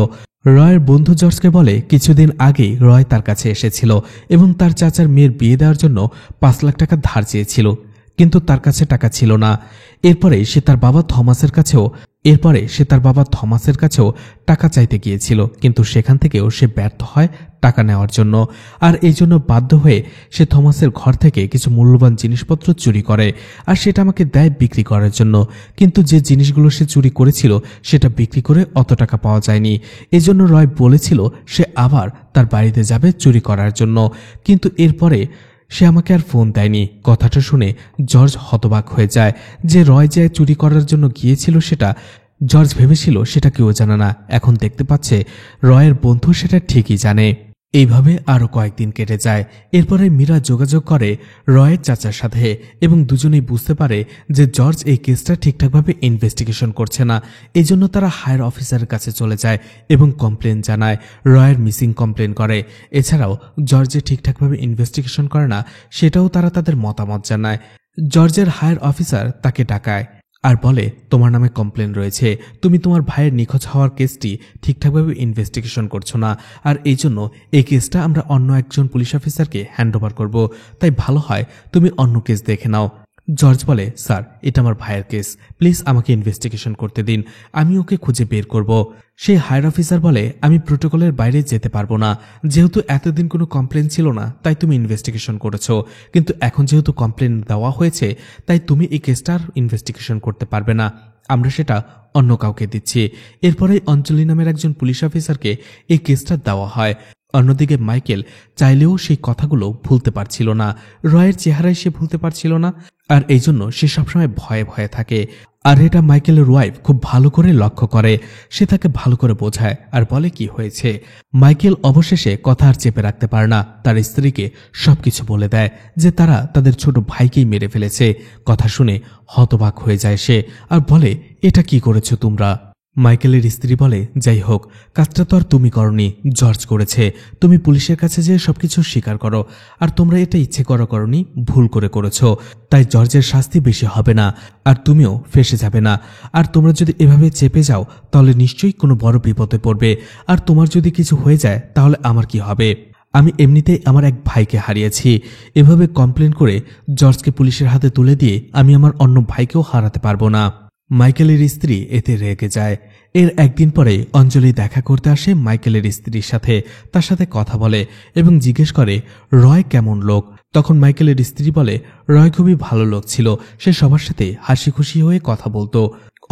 রয়ের বন্ধু জর্জকে বলে, কিছুদিন আগেই রয় তার কাছে এসেছিল এবং তার চাচার মেয়ের বিয়ে দেওয়ার জন্য 5 লাখ টাকা ধার চেয়েছিল, কিন্তু তার কাছে টাকা ছিল না। এরপরে সে তার বাবা থমাসের কাছেও টাকা চাইতে গিয়েছিল, কিন্তু সেখান থেকেও সে ব্যর্থ হয় টাকা নেওয়ার জন্য। আর এই জন্য বাধ্য হয়ে সে থমাসের ঘর থেকে কিছু মূল্যবান জিনিসপত্র চুরি করে, আর সেটা আমাকে দেয় বিক্রি করার জন্য। কিন্তু যে জিনিসগুলো সে চুরি করেছিল সেটা বিক্রি করে অত টাকা পাওয়া যায়নি। এজন্য রয় বলেছিল সে আবার তার বাড়িতে যাবে চুরি করার জন্য, কিন্তু এরপরে সে আমাকে আর ফোন দেয়নি। কথাটা শুনে জর্জ হতবাক হয়ে যায় যে রয় যে চুরি করার জন্য গিয়েছিল সেটা জর্জ ভেবেছিল সেটা কেউ জানে না, এখন দেখতে পাচ্ছে রয়ের বন্ধু সেটা ঠিকই জানে। এইভাবে আরো কয়েকদিন কেটে যায়। এরপরে মীরা যোগাযোগ করে রয়ের চাচার সাথে এবং দুজনেই বুঝতে পারে যে জর্জ এই কেসটা ঠিকঠাকভাবে ইনভেস্টিগেশন করছে না। এই জন্য তারা হায়ার অফিসারের কাছে চলে যায় এবং কমপ্লেন জানায়, রয়ের মিসিং কমপ্লেন করে। এছাড়াও জর্জে ঠিকঠাকভাবে ইনভেস্টিগেশন করে না সেটাও তারা তাদের মতামত জানায়। জর্জের হায়ার অফিসার তাকে ডাকায় আর বলে, তোমার নামে কমপ্লেন রয়েছে, তুমি তোমার ভাইয়ের নিখোঁজ হওয়ার কেসটি ঠিকঠাকভাবে ইনভেস্টিগেশন করছো না, আর এই জন্য এই কেসটা আমরা অন্য একজন পুলিশ অফিসারকে হ্যান্ডওভার করব, তাই ভালো হয় তুমি অন্য কেস দেখে নাও। জর্জ বলে, স্যার এটা আমার ভাইয়ের কেস, প্লিজ আমাকে ইনভেস্টিগেশন করতে দিন, আমি ওকে খুঁজে বের করব। সেই হায়ার অফিসার বলে, আমি প্রোটোকলের বাইরে যেতে পারবো না, যেহেতু এতদিন কোনো কমপ্লেন ছিল না তাই তুমি ইনভেস্টিগেশন করেছো, কিন্তু এখন যেহেতু কমপ্লেন দেওয়া হয়েছে তাই তুমি এই কেসটার ইনভেস্টিগেশন করতে পারবে না, আমরা সেটা অন্য কাউকে দিচ্ছি। এরপরেই অঞ্জলি নামের একজন পুলিশ অফিসারকে এই কেসটা দেওয়া হয়। অন্যদিকে মাইকেল চাইলেও সেই কথাগুলো ভুলতে পারছিল না, রয়ের চেহারায় সে ভুলতে পারছিল না, আর এই জন্য সে সবসময় ভয়ে ভয়ে থাকে। আর এটা মাইকেলের ওয়াইফ খুব ভালো করে লক্ষ্য করে। সে তাকে ভালো করে বোঝায় আর বলে কি হয়েছে। মাইকেল অবশেষে কথা আর চেপে রাখতে পারে না, তার স্ত্রীকে সবকিছু বলে দেয় যে তারা তাদের ছোট ভাইকেই মেরে ফেলেছে। কথা শুনে হতবাক হয়ে যায় সে আর বলে, এটা কি করেছো তোমরা? মাইকেলের স্ত্রী বলে, যাই হোক কাজটা তো আর তুমি করনি, জর্জ করেছে, তুমি পুলিশের কাছে যেয়ে সবকিছু স্বীকার করো, আর তোমরা এটা ইচ্ছে করনি, ভুল করে করেছো, তাই জর্জের শাস্তি বেশি হবে না আর তুমিও ফেঁসে যাবে না। আর তোমরা যদি এভাবে চেপে যাও তাহলে নিশ্চয়ই কোনো বড় বিপদে পড়বে, আর তোমার যদি কিছু হয়ে যায় তাহলে আমার কি হবে? আমি এমনিতেই আমার এক ভাইকে হারিয়েছি, এভাবে কমপ্লেন করে জর্জকে পুলিশের হাতে তুলে দিয়ে আমি আমার অন্য ভাইকেও হারাতে পারবো না। মাইকেলের স্ত্রী এতে রেগে যায়। এর একদিন পরে অঞ্জলি দেখা করতে আসে মাইকেলের স্ত্রীর সাথে, তার সাথে কথা বলে এবং জিজ্ঞেস করে রয় কেমন লোক। তখন মাইকেলের স্ত্রী বলে, রয় খুবই ভালো লোক ছিল, সে সবার সাথে হাসি খুশি হয়ে কথা বলতো।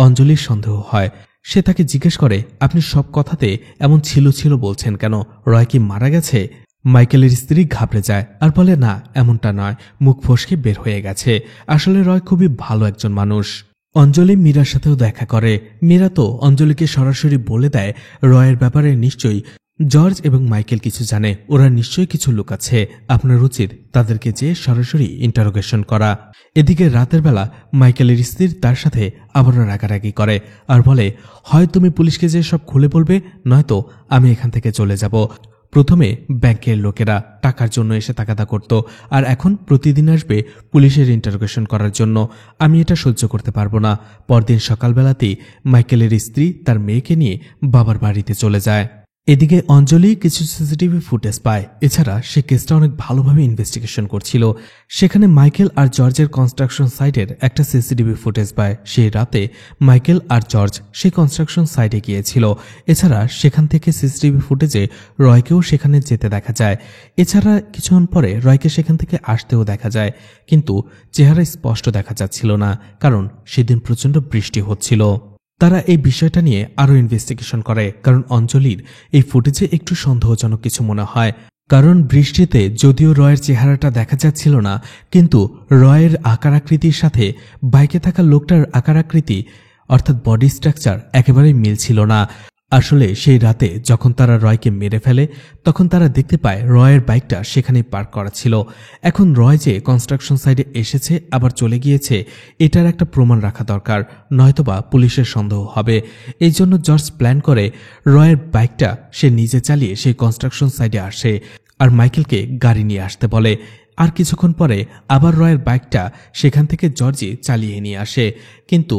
অঞ্জলির সন্দেহ হয়। সে তাকে জিজ্ঞেস করে, আপনি সব কথাতে এমন ছিল বলছেন কেন? রয় কি মারা গেছে? মাইকেলের স্ত্রী ঘাবড়ে যায় আর বলে, না এমনটা নয়, মুখ ফসকে বের হয়ে গেছে, আসলে রয় খুবই ভালো একজন মানুষ। অঞ্জলি মীরার সাথেও দেখা করে। মীরা তো অঞ্জলিকে সরাসরি বলে দেয় রয়ের ব্যাপারে নিশ্চয়ই জর্জ এবং মাইকেল কিছু জানে, ওরা নিশ্চয়ই কিছু লুকাচ্ছে। আপনার উচিত তাদেরকে যেয়ে সরাসরি ইন্টারোগেশন করা। এদিকে রাতের বেলা মাইকেলের স্ত্রী তার সাথে আবারও রাগারাগি করে আর বলে, হয় তুমি পুলিশকে যেয়ে সব খুলে বলবে, নয়তো আমি এখান থেকে চলে যাব। প্রথমে ব্যাংকের লোকেরা টাকার জন্য এসে তাগাদা করত, আর এখন প্রতিদিন আসবে পুলিশের ইন্টারোগেশন করার জন্য। আমি এটা সহ্য করতে পারবো না। পরদিন সকালবেলাতেই মাইকেলের স্ত্রী তার মেয়েকে নিয়ে বাবার বাড়িতে চলে যায়। এদিকে অঞ্জলি কিছু সিসিটিভি ফুটেজ পায়। এছাড়া সে কেসটা অনেক ভালোভাবে ইনভেস্টিগেশন করছিল। সেখানে মাইকেল আর জর্জের কনস্ট্রাকশন সাইটের একটা সিসিটিভি ফুটেজ পায়। সেই রাতে মাইকেল আর জর্জ সেই কনস্ট্রাকশন সাইটে গিয়েছিল। এছাড়া সেখান থেকে সিসিটিভি ফুটেজে রয়কেও সেখানে যেতে দেখা যায়। এছাড়া কিছুক্ষণ পরে রয়কে সেখান থেকে আসতেও দেখা যায়, কিন্তু চেহারা স্পষ্ট দেখা যাচ্ছিল না, কারণ সেদিন প্রচণ্ড বৃষ্টি হচ্ছিল। তারা এই বিষয়টা নিয়ে আরও ইনভেস্টিগেশন করে, কারণ অঞ্জলির এই ফুটেজে একটু সন্দেহজনক কিছু মনে হয়। কারণ বৃষ্টিতে যদিও রয়ের চেহারাটা দেখা যাচ্ছিল না, কিন্তু রয়ের আকারাকৃতির সাথে বাইকে থাকা লোকটার আকারাকৃতি অর্থাৎ বডি স্ট্রাকচার একেবারেই মিলছিল না। আসলে সেই রাতে যখন তারা রয়কে মেরে ফেলে, তখন তারা দেখতে পায় রয়ের বাইকটা সেখানেই পার্ক করা ছিল। এখন রয় যে কনস্ট্রাকশন সাইডে এসেছে আবার চলে গিয়েছে, এটার একটা প্রমাণ রাখা দরকার, নয়তোবা পুলিশের সন্দেহ হবে। এই জন্য জর্জ প্ল্যান করে রয়ের বাইকটা সে নিজে চালিয়ে সেই কনস্ট্রাকশন সাইডে আসে আর মাইকেলকে গাড়ি নিয়ে আসতে বলে। আর কিছুক্ষণ পরে আবার রয়ের বাইকটা সেখান থেকে জর্জি চালিয়ে নিয়ে আসে, কিন্তু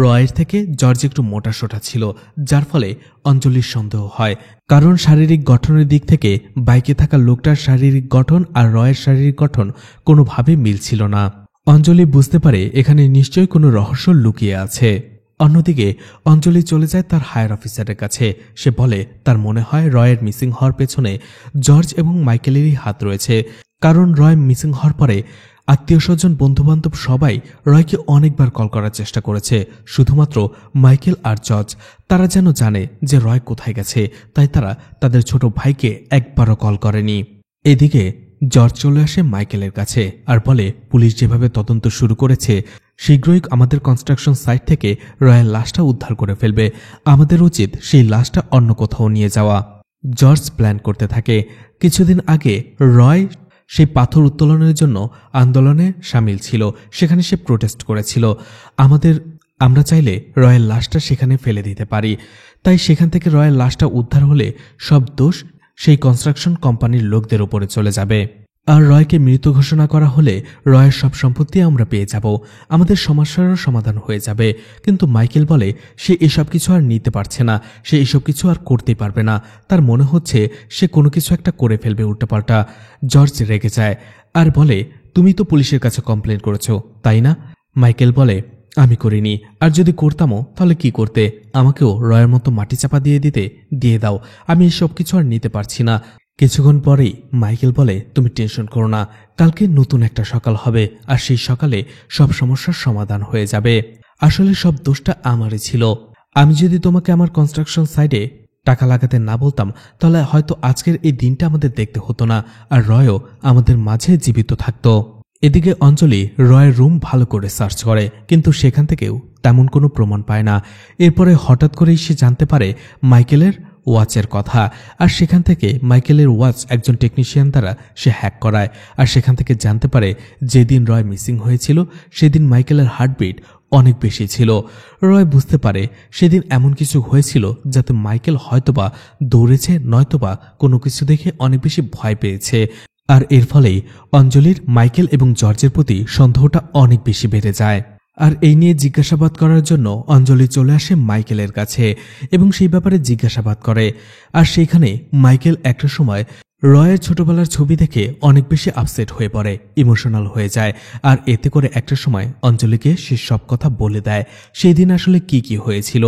রয়ের থেকে জর্জ একটু মোটাসোটা ছিল, যার ফলে অঞ্জলির সন্দেহ হয়। কারণ শারীরিক গঠনের দিক থেকে বাইকে থাকা লোকটার শারীরিক গঠন আর রয়ের শারীরিক গঠন কোনোভাবেই মিলছিল না। অঞ্জলি বুঝতে পারে এখানে নিশ্চয়ই কোনো রহস্য লুকিয়ে আছে। অন্যদিকে অঞ্জলি চলে যায় তার হায়ার অফিসারের কাছে। সে বলে তার মনে হয় রয়ের মিসিং হওয়ার পেছনে জর্জ এবং মাইকেলেরই হাত রয়েছে। কারণ রয় মিসিং হওয়ার পরে আত্মীয় স্বজন বন্ধুবান্ধব সবাই রয়কে অনেকবার কল করার চেষ্টা করেছে, শুধুমাত্র মাইকেল আর জর্জ তারা যেন জানে যে রয় কোথায় গেছে, তাই তারা তাদের ছোট ভাইকে একবারও কল করেনি। এদিকে জর্জ চলে আসে মাইকেলের কাছে আর বলে, পুলিশ যেভাবে তদন্ত শুরু করেছে, শীঘ্রই আমাদের কনস্ট্রাকশন সাইট থেকে রয়ের লাশটা উদ্ধার করে ফেলবে। আমাদের উচিত সেই লাশটা অন্য কোথাও নিয়ে যাওয়া। জর্জ প্ল্যান করতে থাকে। কিছুদিন আগে রয় সেই পাথর উত্তোলনের জন্য আন্দোলনে সামিল ছিল, সেখানে সে প্রোটেস্ট করেছিল। আমরা চাইলে রয়ের লাশটা সেখানে ফেলে দিতে পারি, তাই সেখান থেকে রয়ের লাশটা উদ্ধার হলে সব দোষ সেই কনস্ট্রাকশন কোম্পানির লোকদের উপরে চলে যাবে। আর রয়কে মৃত ঘোষণা করা হলে রয়ের সব সম্পত্তি আমরা পেয়ে যাব, আমাদের সমস্যারও সমাধান হয়ে যাবে। কিন্তু মাইকেল বলে সে এসব কিছু আর নিতে পারছে না, সে এসব কিছু আর করতেই পারবে না। তার মনে হচ্ছে সে কোনো কিছু একটা করে ফেলবে উল্টাপাল্টা। জর্জ রেগে যায় আর বলে, তুমি তো পুলিশের কাছে কমপ্লেন করেছো, তাই না? মাইকেল বলে, আমি করিনি, আর যদি করতামও তাহলে কি করতে? আমাকেও রয়ের মতো মাটি চাপা দিয়ে দাও, আমি এসব কিছু আর নিতে পারছি না। কিছুক্ষণ পরেই মাইকেল বলে, তুমি টেনশন করো না, কালকে নতুন একটা সকাল হবে, আর সেই সকালে সব সমস্যার সমাধান হয়ে যাবে। আসলে সব দোষটা আমারই ছিল। আমি যদি তোমাকে আমার কনস্ট্রাকশন সাইডে টাকা লাগাতে না বলতাম, তাহলে হয়তো আজকের এই দিনটা আমাদের দেখতে হতো না, আর রয়ও আমাদের মাঝে জীবিত থাকতো। এদিকে অঞ্জলি রয়ের রুম ভালো করে সার্চ করে, কিন্তু সেখান থেকেও তেমন কোনো প্রমাণ পায় না। এরপরে হঠাৎ করেই সে জানতে পারে মাইকেলের ওয়াচের কথা, আর সেখান থেকে মাইকেলের ওয়াচ একজন টেকনিশিয়ান দ্বারা সে হ্যাক করায়। আর সেখান থেকে জানতে পারে যেদিন রয় মিসিং হয়েছিল সেদিন মাইকেলের হার্টবিট অনেক বেশি ছিল। রয় বুঝতে পারে সেদিন এমন কিছু হয়েছিল যাতে মাইকেল হয়তোবা দৌড়েছে, নয়তোবা কোনো কিছু দেখে অনেক বেশি ভয় পেয়েছে। আর এর ফলেই অঞ্জলির মাইকেল এবং জর্জের প্রতি সন্দেহটা অনেক বেশি বেড়ে যায়। আর এই নিয়ে জিজ্ঞাসাবাদ করার জন্য অঞ্জলি চলে আসে মাইকেলের কাছে এবং সেই ব্যাপারে জিজ্ঞাসাবাদ করে। আর সেইখানে মাইকেল একটা সময় রয়ের ছোটবেলার ছবি দেখে অনেক বেশি আপসেট হয়ে পড়ে, ইমোশনাল হয়ে যায়। আর এতে করে একটা সময় অঞ্জলিকে সে সব কথা বলে দেয়, সেই দিন আসলে কি হয়েছিল।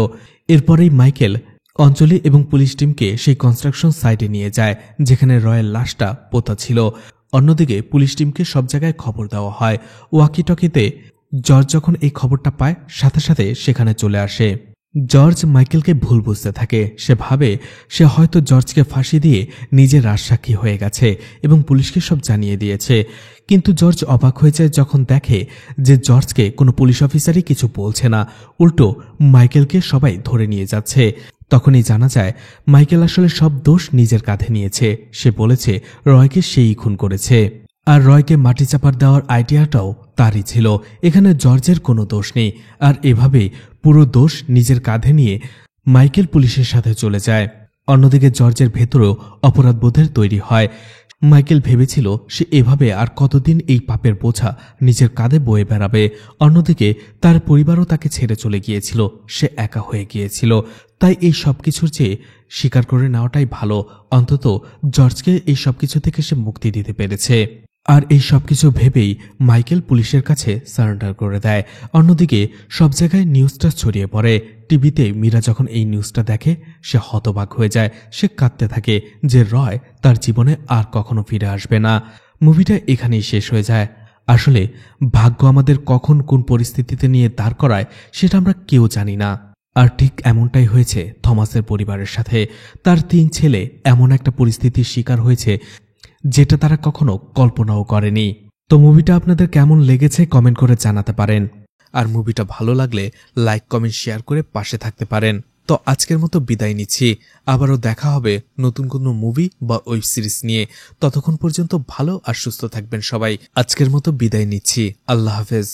এরপরেই মাইকেল অঞ্জলি এবং পুলিশ টিমকে সেই কনস্ট্রাকশন সাইটে নিয়ে যায় যেখানে রয়ের লাশটা পোতা ছিল। অন্যদিকে পুলিশ টিমকে সব জায়গায় খবর দেওয়া হয়। ওয়াকিটকিতে জর্জ যখন এই খবরটা পায়, সাথে সাথে সেখানে চলে আসে। জর্জ মাইকেলকে ভুল বুঝতে থাকে। সে ভাবে সে হয়তো জর্জকে ফাঁসি দিয়ে নিজের রাজসাক্ষী হয়ে গেছে এবং পুলিশকে সব জানিয়ে দিয়েছে। কিন্তু জর্জ অবাক হয়ে যায় যখন দেখে যে জর্জকে কোনো পুলিশ অফিসারই কিছু বলছে না, উল্টো মাইকেলকে সবাই ধরে নিয়ে যাচ্ছে। তখনই জানা যায় মাইকেল আসলে সব দোষ নিজের কাঁধে নিয়েছে। সে বলেছে রয়কে সেই খুন করেছে, আর রয়কে মাটি চাপা দেওয়ার আইডিয়াটাও তারই ছিল। এখানে জর্জের কোনো দোষ নেই। আর এভাবেই পুরো দোষ নিজের কাঁধে নিয়ে মাইকেল পুলিশের সাথে চলে যায়। অন্যদিকে জর্জের ভেতরেও অপরাধবোধের তৈরি হয়। মাইকেল ভেবেছিল সে এভাবে আর কতদিন এই পাপের বোঝা নিজের কাঁধে বয়ে বেড়াবে। অন্যদিকে তার পরিবারও তাকে ছেড়ে চলে গিয়েছিল, সে একা হয়ে গিয়েছিল। তাই এই সবকিছুর চেয়ে স্বীকার করে নেওয়াটাই ভালো। অন্তত জর্জকে এই সবকিছু থেকে সে মুক্তি দিতে পেরেছে। আর এই সবকিছু ভেবেই মাইকেল পুলিশের কাছে সারেন্ডার করে দেয়। অন্যদিকে সব জায়গায় নিউজটা ছড়িয়ে পড়ে। টিভিতে মীরা যখন এই নিউজটা দেখে সে হতবাক হয়ে যায়। সে কাঁদতে থাকে যে রয় তার জীবনে আর কখনো ফিরে আসবে না। মুভিটা এখানেই শেষ হয়ে যায়। আসলে ভাগ্য আমাদের কখন কোন পরিস্থিতিতে নিয়ে দাঁড় করায় সেটা আমরা কেউ জানি না। আর ঠিক এমনটাই হয়েছে থমাসের পরিবারের সাথে। তার 3 ছেলে এমন একটা পরিস্থিতির শিকার হয়েছে যেটা তারা কখনো কল্পনাও করেনি। তো মুভিটা আপনাদের কেমন লেগেছে কমেন্ট করে জানাতে পারেন। আর মুভিটা ভালো লাগলে লাইক কমেন্ট শেয়ার করে পাশে থাকতে পারেন। তো আজকের মতো বিদায় নিচ্ছি। আবারও দেখা হবে নতুন কোনো মুভি বা ওয়েব সিরিজ নিয়ে। ততক্ষণ পর্যন্ত ভালো আর সুস্থ থাকবেন সবাই। আজকের মতো বিদায় নিচ্ছি। আল্লাহ হাফেজ।